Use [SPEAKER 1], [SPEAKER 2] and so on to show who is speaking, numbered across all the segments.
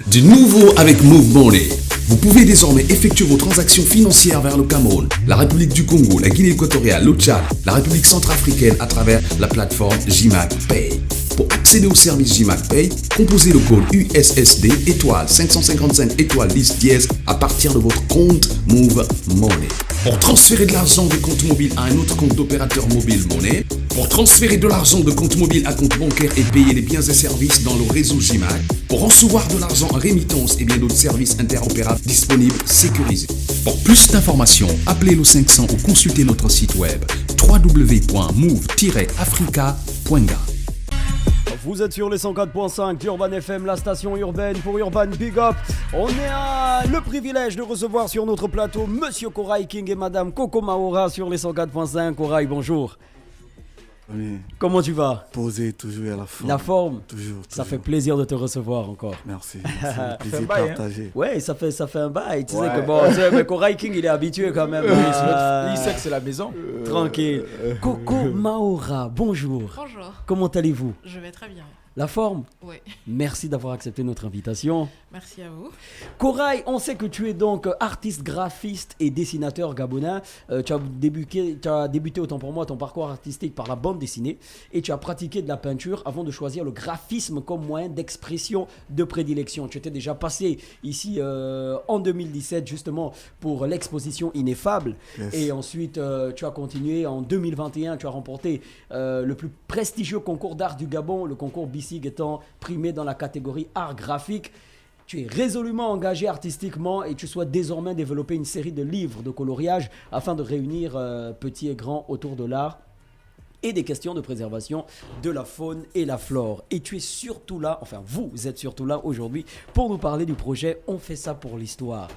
[SPEAKER 1] Du nouveau avec Move Money. Vous pouvez désormais effectuer vos transactions financières vers le Cameroun, la République du Congo, la Guinée équatoriale, le Tchad, la République centrafricaine à travers la plateforme JMAG Pay. Pour accéder au service JMAG Pay, composez le code USSD étoile 555 étoile 10 dièse à partir de votre compte Move Money. Pour transférer de l'argent de compte mobile à un autre compte d'opérateur mobile Money, pour transférer de l'argent de compte mobile à compte bancaire et payer les biens et services dans le réseau JMAG, pour recevoir de l'argent en rémittance et bien d'autres services interopérables disponibles sécurisés. Pour plus d'informations, appelez le 500 ou consultez notre site web www.move-africa.ga.
[SPEAKER 2] Vous êtes sur les 104.5 d'Urban FM, la station urbaine pour Urban Big Up. On a le privilège de recevoir sur notre plateau Monsieur Koray King et Madame Coco Maora sur les 104.5. Koray, bonjour.
[SPEAKER 3] Oui.
[SPEAKER 2] Comment tu vas?
[SPEAKER 3] Posé, toujours à la forme.
[SPEAKER 2] La forme.
[SPEAKER 3] Toujours.
[SPEAKER 2] Ça fait plaisir de te recevoir encore.
[SPEAKER 3] Merci. Plaisir partagé.
[SPEAKER 2] Ouais, ça fait un bail. Tu sais
[SPEAKER 4] Ouais.
[SPEAKER 2] que bon, mais Koray King, il est habitué quand même.
[SPEAKER 4] Il sait que c'est la maison.
[SPEAKER 2] Tranquille. Coco Maora, bonjour.
[SPEAKER 5] Bonjour,
[SPEAKER 2] Comment allez-vous?
[SPEAKER 5] je vais très bien.
[SPEAKER 2] La forme?
[SPEAKER 5] Oui,
[SPEAKER 2] Merci d'avoir accepté notre invitation.
[SPEAKER 5] merci à vous.
[SPEAKER 2] Koray, on sait que tu es donc artiste, graphiste et dessinateur gabonais. Tu as débuté, autant pour moi, ton parcours artistique par la bande dessinée et tu as pratiqué de la peinture avant de choisir le graphisme comme moyen d'expression de prédilection. Tu étais déjà passé ici en 2017 justement pour l'exposition Ineffable.
[SPEAKER 3] Yes.
[SPEAKER 2] Et ensuite, tu as continué en 2021. Tu as remporté le plus prestigieux concours d'art du Gabon, le concours BICIG étant primé dans la catégorie art graphique. Tu es résolument engagé artistiquement et tu souhaites désormais développer une série de livres de coloriage afin de réunir petits et grands autour de l'art et des questions de préservation de la faune et la flore. Et tu es surtout là, enfin vous êtes surtout là aujourd'hui pour nous parler du projet On fait ça pour l'histoire.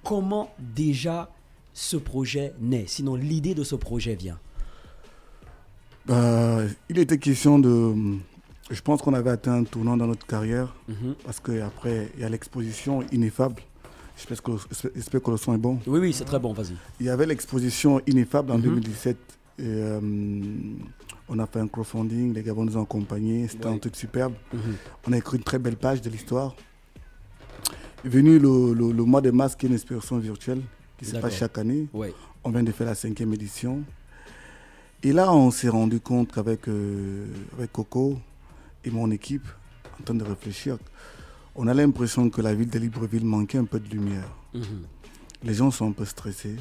[SPEAKER 2] Comment déjà ce projet naît? Sinon l'idée de ce projet vient.
[SPEAKER 3] Il était question de... Je pense qu'on avait atteint un tournant dans notre carrière parce qu'après, il y a l'exposition Ineffable. J'espère que le son est bon.
[SPEAKER 2] Oui, c'est très bon, vas-y.
[SPEAKER 3] Il y avait l'exposition Ineffable en 2017. Et, on a fait un crowdfunding, les Gabons nous ont accompagnés, c'était un truc superbe. On a écrit une très belle page de l'histoire. Est venu le mois de mars qui est une exposition virtuelle qui se passe chaque année.
[SPEAKER 2] Ouais.
[SPEAKER 3] On vient de faire la 5e édition. Et là, on s'est rendu compte qu'avec avec Coco et mon équipe, en train de réfléchir, on a l'impression que la ville de Libreville manquait un peu de lumière. Les gens sont un peu stressés.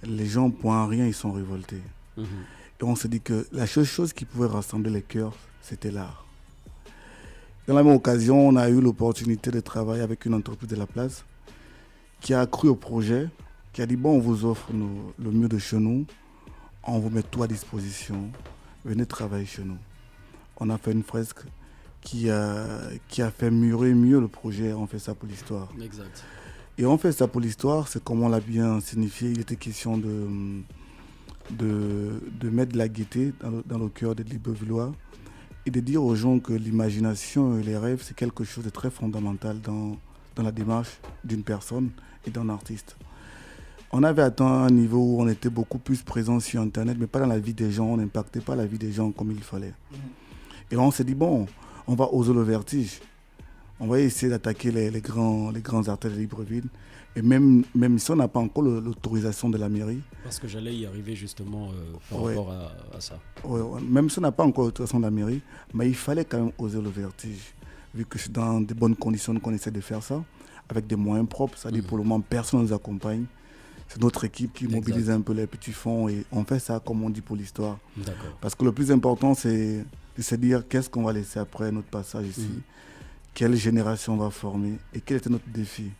[SPEAKER 3] Les gens, pour un rien, ils sont révoltés. Et on s'est dit que la seule chose qui pouvait rassembler les cœurs, c'était l'art. Dans la même occasion, on a eu l'opportunité de travailler avec une entreprise de la place qui a cru au projet, qui a dit, bon, on vous offre le mieux de chez nous, on vous met tout à disposition, venez travailler chez nous. On a fait une fresque qui a fait mûrir mieux le projet, on fait ça pour l'histoire.
[SPEAKER 2] Exact.
[SPEAKER 3] Et on fait ça pour l'histoire, c'est comme on l'a bien signifié, il était question de mettre de la gaieté dans le cœur des Librevillois et de dire aux gens que l'imagination et les rêves, c'est quelque chose de très fondamental dans la démarche d'une personne et d'un artiste. On avait atteint un niveau où on était beaucoup plus présent sur Internet, mais pas dans la vie des gens, on n'impactait pas la vie des gens comme il fallait. Et là, on s'est dit, bon, on va oser le vertige. On va essayer d'attaquer les grands artistes de Libreville. Et même si on n'a pas encore l'autorisation de la mairie.
[SPEAKER 2] Parce que j'allais y arriver justement par rapport à ça.
[SPEAKER 3] Même si on n'a pas encore l'autorisation de la mairie, mais il fallait quand même oser le vertige. Vu que c'est dans de bonnes conditions qu'on essaie de faire ça, avec des moyens propres. C'est-à-dire pour le moment, personne ne nous accompagne. C'est notre équipe qui mobilise un peu les petits fonds et on fait ça comme on dit pour l'histoire.
[SPEAKER 2] D'accord.
[SPEAKER 3] Parce que le plus important, c'est de se dire qu'est-ce qu'on va laisser après notre passage ici, quelle génération on va former et quel était notre défi.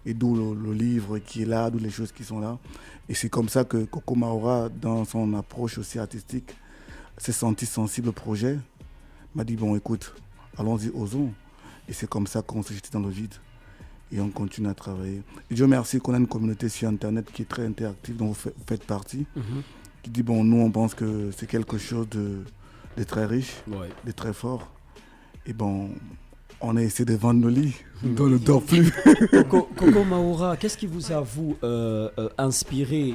[SPEAKER 3] Et d'où le livre qui est là, d'où les choses qui sont là. Et c'est comme ça que Coco Maora, dans son approche aussi artistique, s'est senti sensible au projet, m'a dit bon écoute, allons-y, osons. Et c'est comme ça qu'on s'est jeté dans le vide. Et on continue à travailler. Et Dieu merci qu'on a une communauté sur Internet qui est très interactive, dont vous faites partie, qui dit, bon, nous, on pense que c'est quelque chose de très riche, de très fort. Et bon, on a essayé de vendre nos lits, on ne dort plus.
[SPEAKER 2] Coco Maora, qu'est-ce qui vous a, vous, inspiré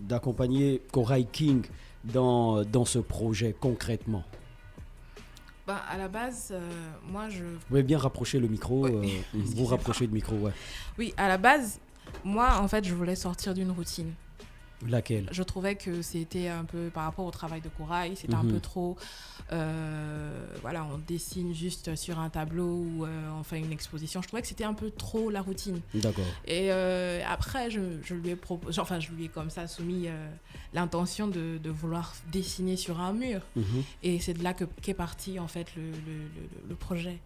[SPEAKER 2] d'accompagner Koray King dans ce projet concrètement?
[SPEAKER 5] Bah, à la base, moi,
[SPEAKER 2] Vous pouvez bien rapprocher le micro,
[SPEAKER 5] Oui.
[SPEAKER 2] vous rapprochez du micro, ouais.
[SPEAKER 5] Oui, à la base, moi, en fait, je voulais sortir d'une routine.
[SPEAKER 2] Laquelle?
[SPEAKER 5] Je trouvais que c'était un peu, par rapport au travail de Corail, c'était un peu trop... voilà, on dessine juste sur un tableau ou on fait une exposition. Je trouvais que c'était un peu trop la routine.
[SPEAKER 2] D'accord.
[SPEAKER 5] Et après, je lui ai proposé, enfin, je lui ai comme ça soumis l'intention de vouloir dessiner sur un mur. Et c'est de là qu'est parti, en fait, le projet.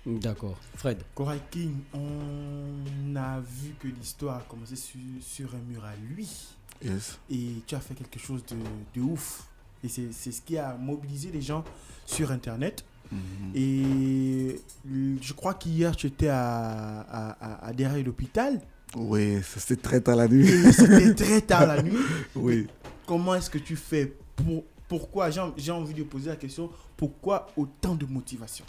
[SPEAKER 2] D'accord. Fred?
[SPEAKER 4] Corail King, on a vu que l'histoire a commencé sur un mur à lui.
[SPEAKER 3] Yes.
[SPEAKER 4] Et tu as fait quelque chose de ouf. Et c'est ce qui a mobilisé les gens sur Internet. Et je crois qu'hier, tu étais à derrière l'hôpital.
[SPEAKER 3] Oui, c'était très tard la nuit.
[SPEAKER 4] C'était très tard la nuit.
[SPEAKER 3] Oui.
[SPEAKER 4] Comment est-ce que tu fais pourquoi j'ai envie de poser la question, pourquoi autant de motivation?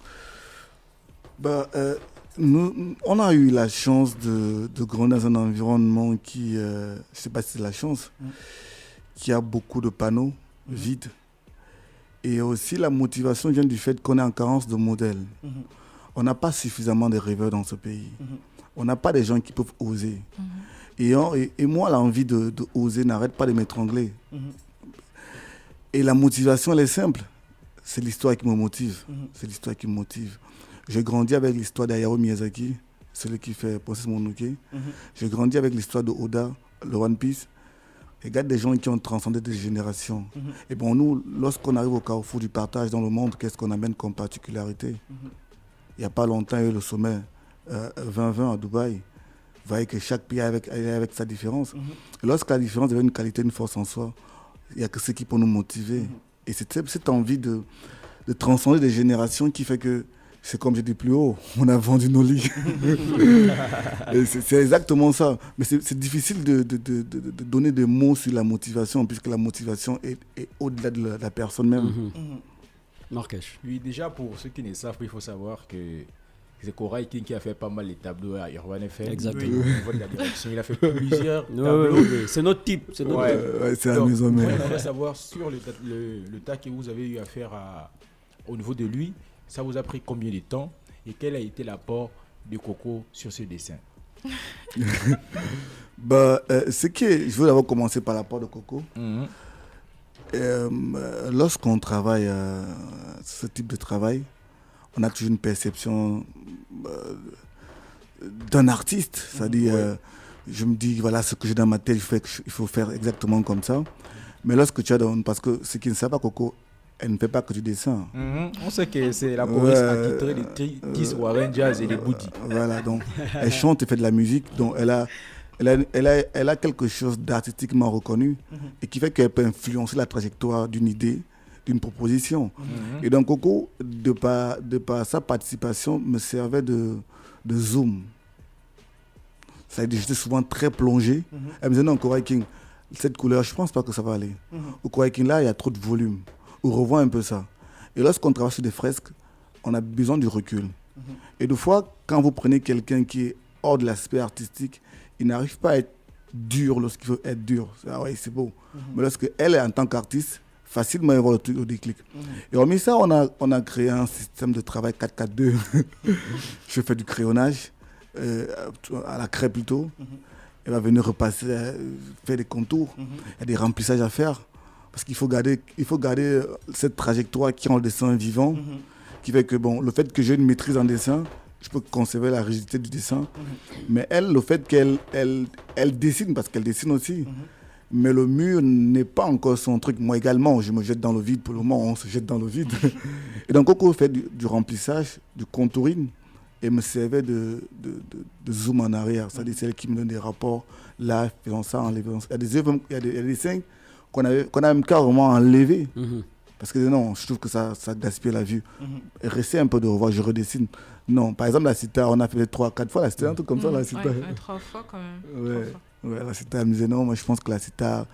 [SPEAKER 3] On a eu la chance de grandir dans un environnement qui, je ne sais pas si c'est la chance, qui a beaucoup de panneaux vides. Et aussi la motivation vient du fait qu'on est en carence de modèles. On n'a pas suffisamment de rêveurs dans ce pays. On n'a pas des gens qui peuvent oser. Et moi, l'envie de oser n'arrête pas de m'étrangler. Et la motivation, elle est simple. C'est l'histoire qui me motive. C'est l'histoire qui me motive. J'ai grandi avec l'histoire d'Hayao Miyazaki, celui qui fait Princesse Mononoke. J'ai grandi avec l'histoire de Oda, le One Piece. Regarde des gens qui ont transcendé des générations. Et bon, nous, lorsqu'on arrive au carrefour du partage dans le monde, qu'est-ce qu'on amène comme particularité? Il n'y a pas longtemps, il y a eu le sommet 2020 à Dubaï. Vous voyez que chaque pays est avec sa différence. Et lorsque la différence devient une qualité, une force en soi, il n'y a que ce qui peut nous motiver. Et c'est cette envie de transcender des générations qui fait que, c'est comme j'ai dit plus haut, on a vendu nos lits. C'est exactement ça. Mais c'est difficile de donner des mots sur la motivation, puisque la motivation est au-delà de la personne même.
[SPEAKER 2] Marrakech.
[SPEAKER 6] Oui, déjà, pour ceux qui ne savent pas, il faut savoir que c'est Corail King qui a fait pas mal les tableaux à Urban FM.
[SPEAKER 2] Exactement.
[SPEAKER 6] Au niveau de la direction, il a fait plusieurs tableaux.
[SPEAKER 2] Oui. C'est notre type. C'est notre type.
[SPEAKER 3] C'est amusant.
[SPEAKER 6] On aimerait savoir sur le tas que vous avez eu à faire au niveau de lui, ça vous a pris combien de temps et quel a été l'apport de Coco sur ce dessin?
[SPEAKER 3] Je veux d'abord commencer par l'apport de Coco. Lorsqu'on travaille ce type de travail, on a toujours une perception d'un artiste. C'est-à-dire, je me dis, voilà ce que j'ai dans ma tête, il faut faire exactement comme ça. Mais lorsque tu as parce que ce qui ne savent pas, Coco, elle ne fait pas que du dessin.
[SPEAKER 6] On sait que c'est la choriste attitrée des Tis Warren Jazz et des Boudi.
[SPEAKER 3] Voilà, donc elle chante et fait de la musique. Donc elle a quelque chose d'artistiquement reconnu et qui fait qu'elle peut influencer la trajectoire d'une idée, d'une proposition. Et donc Coco, de par sa participation, me servait de zoom. C'est-à-dire que j'étais souvent très plongé. Elle me disait, non, Corail King, cette couleur, je ne pense pas que ça va aller. Au Corail King, là, il y a trop de volume. On revoit un peu ça. Et lorsqu'on travaille sur des fresques, on a besoin du recul. Et des fois, quand vous prenez quelqu'un qui est hors de l'aspect artistique, il n'arrive pas à être dur lorsqu'il veut être dur. Ah ouais, c'est beau. Mais lorsqu'elle est en tant qu'artiste, facilement avoir le truc au déclic. Et hormis ça, on a créé un système de travail 4-4-2. Je fais du crayonnage, à la craie plutôt. Elle va venir repasser, faire des contours. Il y a des remplissages à faire. Parce qu'il faut garder cette trajectoire qui rend le dessin vivant, qui fait que le fait que j'ai une maîtrise en dessin, je peux conserver la rigidité du dessin. Mais elle, le fait qu'elle dessine, parce qu'elle dessine aussi, mais le mur n'est pas encore son truc. Moi également, je me jette dans le vide. Pour le moment, on se jette dans le vide. Et donc, Coco fait du remplissage, du contouring, et me servait de zoom en arrière. C'est-à-dire celle qui me donne des rapports, là, faisant ça, enlevant ça. Il y a des dessins qu'on a même carrément enlevé. Parce que non, je trouve que ça gaspille la vue. Et rester un peu de revoir, je redessine. Non, par exemple, la cita, on a fait 3-4 fois la cita, un truc comme ça, la cita.
[SPEAKER 5] 3 fois quand même.
[SPEAKER 3] Ouais, la cita, elle me disait non, moi je pense que la cita,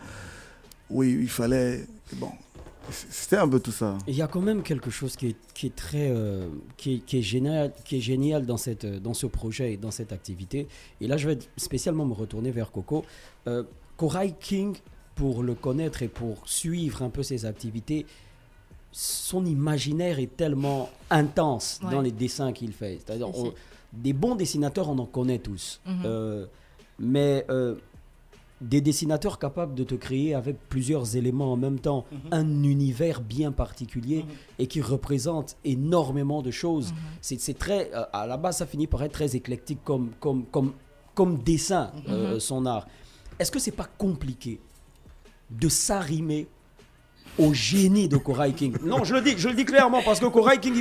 [SPEAKER 3] oui, il fallait. Bon, c'était un peu tout ça.
[SPEAKER 2] Il y a quand même quelque chose qui est très qui est génial dans ce projet et dans cette activité. Et là, je vais spécialement me retourner vers Coco. Corail King, pour le connaître et pour suivre un peu ses activités, son imaginaire est tellement intense
[SPEAKER 5] Ouais.
[SPEAKER 2] dans les dessins qu'il fait. C'est-à-dire,
[SPEAKER 5] Si, si.
[SPEAKER 2] des bons dessinateurs, on en connaît tous.
[SPEAKER 5] Mhm.
[SPEAKER 2] Mais des dessinateurs capables de te créer avec plusieurs éléments en même temps un univers bien particulier et qui représente énormément de choses. C'est très, à la base, ça finit par être très éclectique comme dessin, son art. Est-ce que c'est pas compliqué de s'arrimer au génie de Koray King? Non, je le dis clairement parce que Koray King,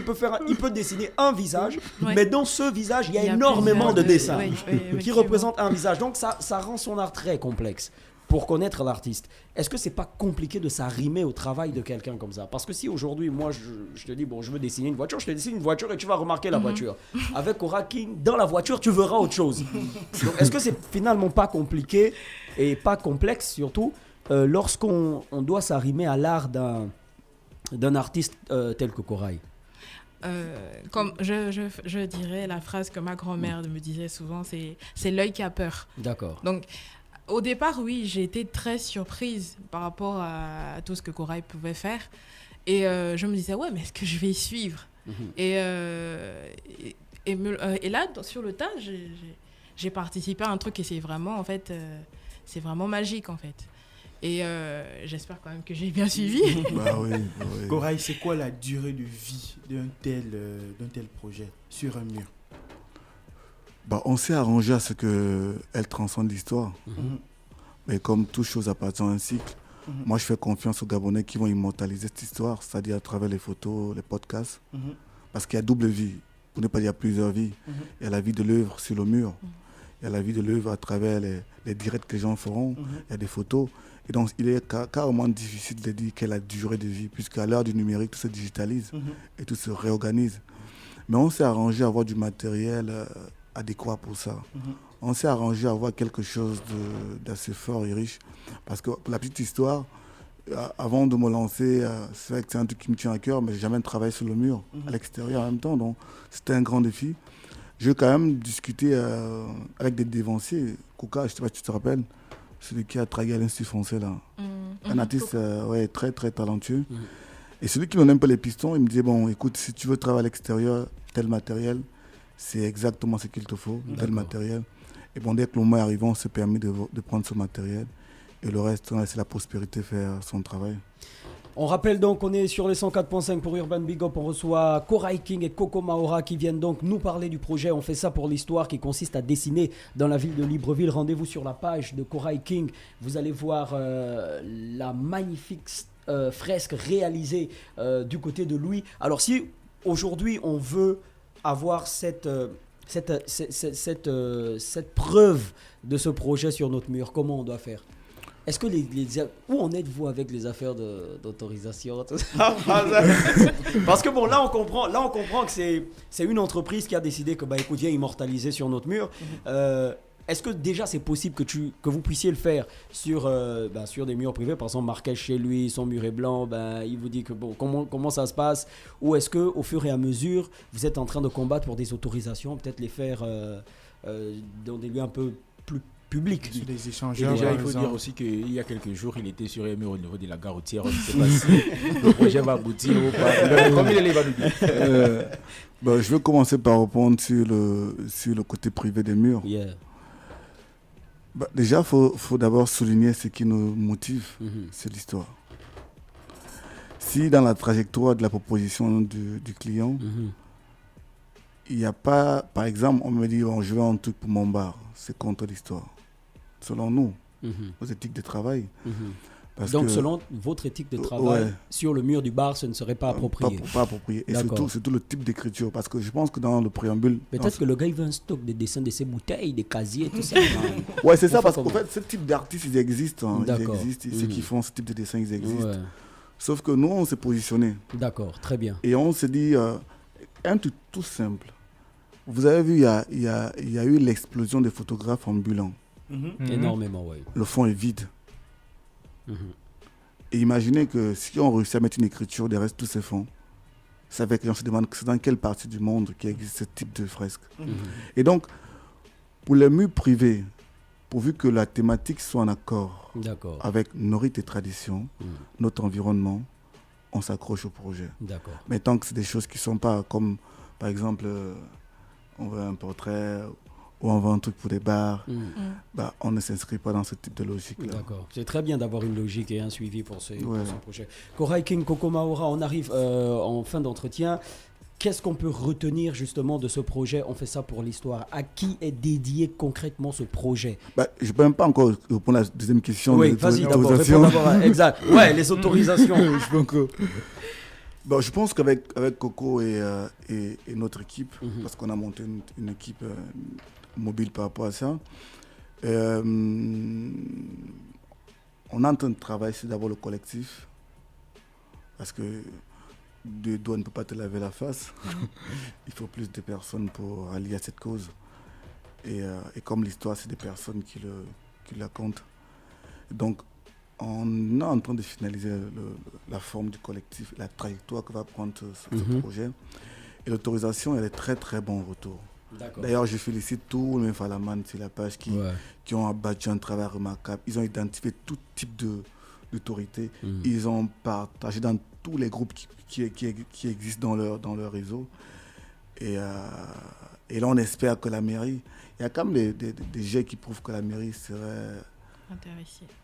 [SPEAKER 2] il peut dessiner un visage,
[SPEAKER 5] Ouais.
[SPEAKER 2] mais dans ce visage, il y a
[SPEAKER 5] Il y a
[SPEAKER 2] énormément de
[SPEAKER 5] plusieurs
[SPEAKER 2] dessins
[SPEAKER 5] oui,
[SPEAKER 2] qui
[SPEAKER 5] effectivement.
[SPEAKER 2] représentent un visage. Donc ça rend son art très complexe pour connaître l'artiste. Est-ce que c'est pas compliqué de s'arrimer au travail de quelqu'un comme ça? Parce que si aujourd'hui, moi, je te dis, bon, je veux dessiner une voiture, je te dessine une voiture et tu vas remarquer la voiture. Avec Koray King, dans la voiture, tu verras autre chose. Donc, est-ce que c'est finalement pas compliqué et pas complexe surtout lorsqu'on doit s'arrimer à l'art d'un artiste tel que Koray?
[SPEAKER 5] Comme je dirais la phrase que ma grand-mère me disait souvent, c'est l'œil qui a peur.
[SPEAKER 2] D'accord.
[SPEAKER 5] Donc, au départ, oui, j'ai été très surprise par rapport à tout ce que Koray pouvait faire. Et je me disais, ouais, mais est-ce que je vais y suivre? Et là, sur le tas, j'ai participé à un truc et c'est vraiment, en fait, c'est vraiment magique, en fait. Et j'espère quand même que j'ai bien suivi.
[SPEAKER 3] Bah oui, oui.
[SPEAKER 4] Koray, c'est quoi la durée de vie d'un tel projet sur un mur?
[SPEAKER 3] Bah, on s'est arrangé à ce qu'elle transcende l'histoire. Mais comme toute chose appartient à un cycle, moi je fais confiance aux Gabonais qui vont immortaliser cette histoire, c'est-à-dire à travers les photos, les podcasts. Parce qu'il y a double vie, pour ne pas dire plusieurs vies. Il y a la vie de l'œuvre sur le mur, il y a la vie de l'œuvre à travers les directs que les gens feront, il y a des photos. Et donc il est carrément difficile de dire quelle est la durée de vie, puisqu'à l'heure du numérique, tout se digitalise et tout se réorganise. Mais on s'est arrangé à avoir du matériel adéquat pour ça. On s'est arrangé à avoir quelque chose d'assez fort et riche. Parce que pour la petite histoire, avant de me lancer, c'est vrai que c'est un truc qui me tient à cœur, mais j'ai jamais travaillé sur le mur, à l'extérieur en même temps. Donc c'était un grand défi. J'ai quand même discuté avec des dévanciers. Kouka, je ne sais pas si tu te rappelles, celui qui a travaillé à l'Institut français là. Un artiste ouais, très très talentueux. Et celui qui me donne un peu les pistons, il me disait, bon écoute, si tu veux travailler à l'extérieur, tel matériel, c'est exactement ce qu'il te faut, tel matériel. Et bon, dès que le moment est arrivé, on s'est permis de prendre ce matériel. Et le reste, on a laissé la prospérité faire son travail.
[SPEAKER 2] On rappelle donc qu'on est sur les 104.5 pour Urban Big Up. On reçoit Koray King et Coco Maora qui viennent donc nous parler du projet. On fait ça pour l'histoire qui consiste à dessiner dans la ville de Libreville. Rendez-vous sur la page de Koray King. Vous allez voir la magnifique fresque réalisée du côté de Louis. Alors si aujourd'hui on veut avoir cette preuve de ce projet sur notre mur, comment on doit faire? Est-ce que où en êtes-vous avec les affaires d'autorisation, tout ça? Parce que bon, là on comprend que c'est une entreprise qui a décidé que bah écoute, viens immortaliser sur notre mur. Est-ce que déjà c'est possible que vous puissiez le faire sur des murs privés? Par exemple, Marquez chez lui, son mur est blanc, il vous dit que bon, comment ça se passe? Ou est-ce qu'au fur et à mesure, vous êtes en train de combattre pour des autorisations, peut-être les faire dans des lieux un peu plus publics?
[SPEAKER 4] Sur des
[SPEAKER 6] Et
[SPEAKER 4] échangeurs.
[SPEAKER 6] déjà,
[SPEAKER 4] par
[SPEAKER 6] il faut
[SPEAKER 4] exemple.
[SPEAKER 6] dire aussi qu'il y a quelques jours, il était sur un mur au niveau de la gare routière. On ne sait pas si le projet va aboutir ou pas. Comme il va nous dire.
[SPEAKER 3] Je vais commencer par répondre sur le côté privé des murs.
[SPEAKER 2] Yeah.
[SPEAKER 3] Déjà, il faut d'abord souligner ce qui nous motive, c'est l'histoire. Si dans la trajectoire de la proposition du client, il n'y a pas, par exemple, on me dit, bon, je veux un truc pour mon bar, c'est contre l'histoire. Selon nous, aux éthiques de travail. Parce
[SPEAKER 2] Donc
[SPEAKER 3] que,
[SPEAKER 2] selon votre éthique de travail,
[SPEAKER 3] ouais.
[SPEAKER 2] sur le mur du bar, ce ne serait pas approprié.
[SPEAKER 3] Pas approprié. Et
[SPEAKER 2] D'accord.
[SPEAKER 3] surtout le type d'écriture. Parce que je pense que dans le préambule...
[SPEAKER 2] Peut-être que le gars il veut un stock de dessins de ses bouteilles, des casiers, tout ça.
[SPEAKER 3] Ouais, c'est ça,
[SPEAKER 2] On fait
[SPEAKER 3] parce qu'en
[SPEAKER 2] comment?
[SPEAKER 3] fait, ce type d'artistes, ils existent. Ils
[SPEAKER 2] D'accord.
[SPEAKER 3] existent. Ceux qui font ce type de dessin, ils existent.
[SPEAKER 2] Ouais.
[SPEAKER 3] Sauf que nous, on s'est positionnés.
[SPEAKER 2] D'accord, très bien.
[SPEAKER 3] Et on s'est dit, un truc tout simple. Vous avez vu, il y a eu l'explosion des photographes ambulants.
[SPEAKER 2] Énormément, oui.
[SPEAKER 3] Le fond est vide. Et imaginez que si on réussit à mettre une écriture derrière tous ces fonds, c'est avec les gens se demandent que c'est dans quelle partie du monde qu'il existe ce type de fresque. Et donc, pour les murs privés, pourvu que la thématique soit en accord
[SPEAKER 2] D'accord.
[SPEAKER 3] avec nos rites et traditions, notre environnement, on s'accroche au projet.
[SPEAKER 2] D'accord.
[SPEAKER 3] Mais tant que c'est des choses qui ne sont pas comme, par exemple, on veut un portrait ou on veut un truc pour des bars, on ne s'inscrit pas dans ce type de logique-là.
[SPEAKER 2] D'accord. C'est très bien d'avoir une logique et un suivi pour ce projet. Koray King, Coco Maora, on arrive en fin d'entretien. Qu'est-ce qu'on peut retenir justement de ce projet? On fait ça pour l'histoire. À qui est dédié concrètement ce projet?
[SPEAKER 3] Je ne peux même pas encore répondre à la deuxième question.
[SPEAKER 2] Oui, vas-y d'abord. Réponds d'abord. Exact. Ouais, les autorisations.
[SPEAKER 3] Je pense qu'avec Coco et notre équipe, parce qu'on a monté une équipe mobile par rapport à ça, on est en train de travailler sur d'abord le collectif, parce que deux doigts ne peut pas te laver la face. Il faut plus de personnes pour rallier à cette cause. Et comme l'histoire, c'est des personnes qui la comptent. Donc, on est en train de finaliser la forme du collectif, la trajectoire que va prendre ce projet. Et l'autorisation, elle est très très bon retour. D'ailleurs, je félicite tous les Falaman sur la page qui ont abattu un travail remarquable. Ils ont identifié tout type d'autorité. Ils ont partagé dans tous les groupes qui existent dans leur réseau. Et là, on espère que la mairie... Il y a quand même des jets qui prouvent que la mairie serait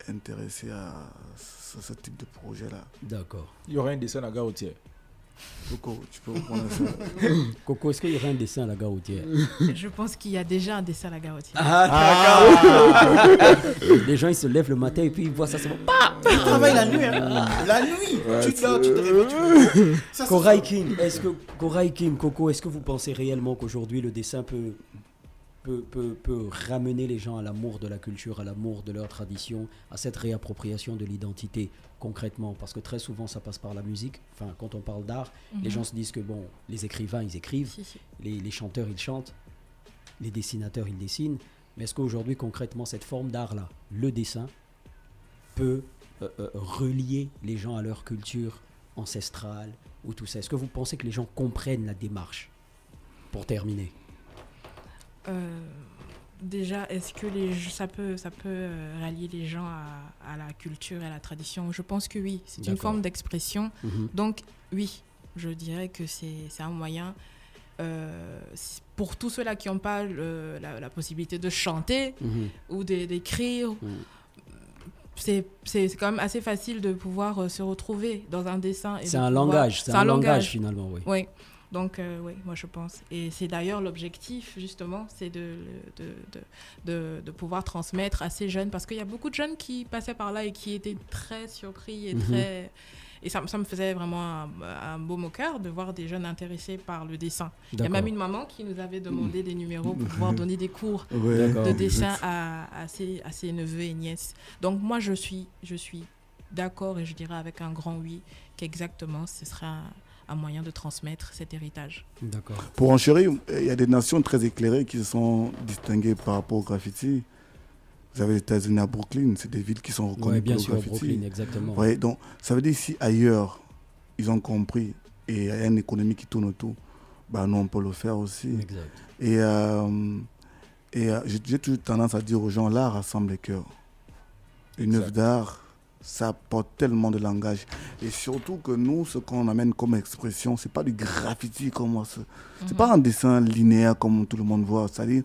[SPEAKER 3] intéressée à ce type de projet-là.
[SPEAKER 2] D'accord.
[SPEAKER 6] Il y aurait un dessin à la gare routière.
[SPEAKER 3] Coco, tu peux reprendre ça.
[SPEAKER 2] Coco, est-ce qu'il y aurait un dessin à la gare routière?
[SPEAKER 5] Je pense qu'il y a déjà un dessin à la gare routière.
[SPEAKER 2] Les gens, ils se lèvent le matin et puis ils voient ça, c'est bon.
[SPEAKER 4] Tu travailles la nuit, la nuit. Tu te réveilles.
[SPEAKER 2] Koray King, Coco, est-ce que vous pensez réellement qu'aujourd'hui le dessin peut ramener les gens à l'amour de la culture, à l'amour de leur tradition, à cette réappropriation de l'identité concrètement? Parce que très souvent ça passe par la musique. Enfin, quand on parle d'art, les gens se disent que les écrivains ils écrivent, les chanteurs ils chantent, les dessinateurs ils dessinent. Mais est-ce qu'aujourd'hui concrètement cette forme d'art là, le dessin, peut relier les gens à leur culture ancestrale ou tout ça? Est-ce que vous pensez que les gens comprennent la démarche? Pour terminer.
[SPEAKER 5] Déjà, est-ce que ça peut rallier les gens à la culture et à la tradition? Je pense que oui, c'est une forme d'expression. Donc oui, je dirais que c'est un moyen pour tous ceux-là qui n'ont pas la possibilité de chanter ou d'écrire. C'est quand même assez facile de pouvoir se retrouver dans un dessin.
[SPEAKER 2] C'est un langage finalement, oui.
[SPEAKER 5] Oui. Donc, oui, moi je pense. Et c'est d'ailleurs l'objectif, justement, c'est de pouvoir transmettre à ces jeunes. Parce qu'il y a beaucoup de jeunes qui passaient par là et qui étaient très surpris et très... Et ça me faisait vraiment un baume au cœur de voir des jeunes intéressés par le dessin. Il y a même une maman qui nous avait demandé des numéros pour pouvoir donner des cours de dessin à ses neveux et nièces. Donc, moi, je suis d'accord et je dirais avec un grand oui qu'exactement, ce sera un moyen de transmettre cet héritage.
[SPEAKER 2] D'accord.
[SPEAKER 3] Pour enchérir, il y a des nations très éclairées qui se sont distinguées par rapport au graffiti. Vous avez les États-Unis à Brooklyn, c'est des villes qui sont reconnues pour le graffiti. Bien sûr,
[SPEAKER 2] Brooklyn, exactement.
[SPEAKER 3] Ouais, donc, ça veut dire ici, ailleurs, ils ont compris et il y a une économie qui tourne autour, nous, on peut le faire aussi.
[SPEAKER 2] Exact.
[SPEAKER 3] Et j'ai toujours tendance à dire aux gens, l'art rassemble les cœurs. Une œuvre d'art, ça apporte tellement de langage. Et surtout que nous, ce qu'on amène comme expression, c'est pas du graffiti comme ça. C'est pas un dessin linéaire comme tout le monde voit. C'est-à-dire,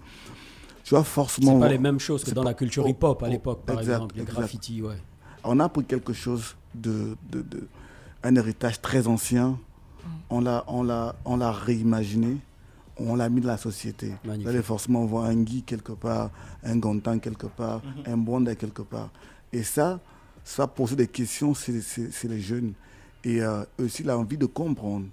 [SPEAKER 3] tu vois forcément...
[SPEAKER 2] C'est pas les mêmes choses que dans la culture hip-hop à l'époque, par exemple. Les graffitis, ouais.
[SPEAKER 3] On a pris quelque chose un héritage très ancien. On l'a réimaginé. On l'a mis dans la société. Magnifique. Vous allez forcément voir un Guy quelque part, un Gontan quelque part, un Bonda quelque part. Et ça pose des questions chez les jeunes. Et aussi l'envie de comprendre.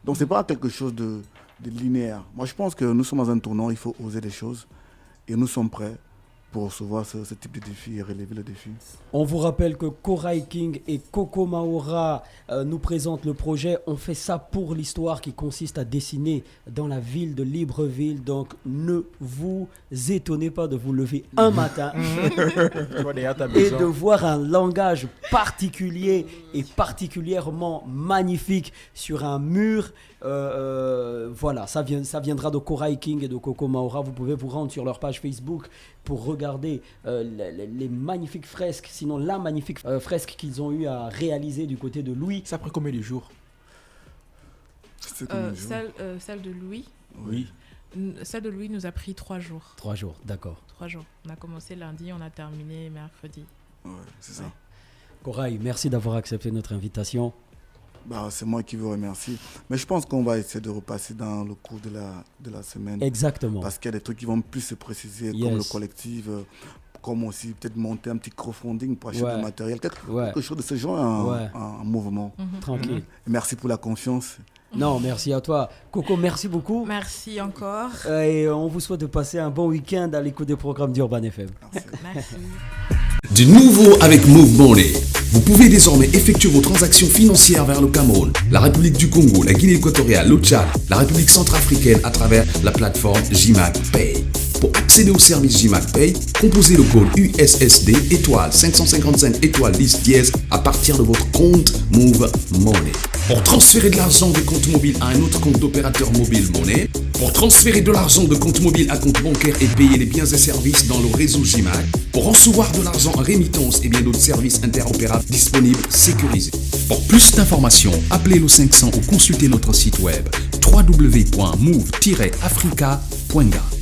[SPEAKER 3] Donc c'est pas quelque chose de linéaire. Moi je pense que nous sommes dans un tournant, il faut oser des choses. Et nous sommes prêts pour recevoir ce type de défi et relever le défi.
[SPEAKER 2] On vous rappelle que Koray King et Coco Maora nous présentent le projet On fait ça pour l'histoire qui consiste à dessiner dans la ville de Libreville. Donc ne vous étonnez pas de vous lever un matin et de voir un langage particulier et particulièrement magnifique sur un mur. Voilà, ça viendra de Koray King et de Coco Maora. Vous pouvez vous rendre sur leur page Facebook pour regarder les magnifiques fresques, sinon la magnifique fresque qu'ils ont eu à réaliser du côté de Louis.
[SPEAKER 6] Ça a pris combien de jours?
[SPEAKER 5] Celle de Louis.
[SPEAKER 6] Oui.
[SPEAKER 5] Celle de Louis nous a pris 3 jours.
[SPEAKER 2] 3 jours, d'accord.
[SPEAKER 5] 3 jours. On a commencé lundi, on a terminé mercredi.
[SPEAKER 3] Ouais, c'est ça.
[SPEAKER 2] Corail, merci d'avoir accepté notre invitation.
[SPEAKER 3] C'est moi qui vous remercie. Mais je pense qu'on va essayer de repasser dans le cours de la semaine.
[SPEAKER 2] Exactement.
[SPEAKER 3] Parce qu'il y a des trucs qui vont plus se préciser, comme le collectif, comme aussi peut-être monter un petit crowdfunding pour acheter du matériel. Quelque chose de ce genre en mouvement.
[SPEAKER 2] Tranquille.
[SPEAKER 3] Merci pour la confiance.
[SPEAKER 2] Non, merci à toi. Coco, merci beaucoup.
[SPEAKER 5] Merci encore.
[SPEAKER 2] Et on vous souhaite de passer un bon week-end à l'écoute des programmes d'Urban FM.
[SPEAKER 5] Merci.
[SPEAKER 1] Du nouveau avec Move Money. Vous pouvez désormais effectuer vos transactions financières vers le Cameroun, la République du Congo, la Guinée équatoriale, le Tchad, la République centrafricaine à travers la plateforme JMAG Pay. Pour accéder au service JMAG Pay, composez le code USSD étoile 555 étoile 10 dièse à partir de votre compte Move Money. Pour transférer de l'argent de compte mobile à un autre compte d'opérateur mobile monnaie, pour transférer de l'argent de compte mobile à compte bancaire et payer les biens et services dans le réseau JMAG, pour recevoir de l'argent en rémittance et bien d'autres services interopérables disponibles sécurisés. Pour plus d'informations, appelez le 500 ou consultez notre site web www.move-africa.ga.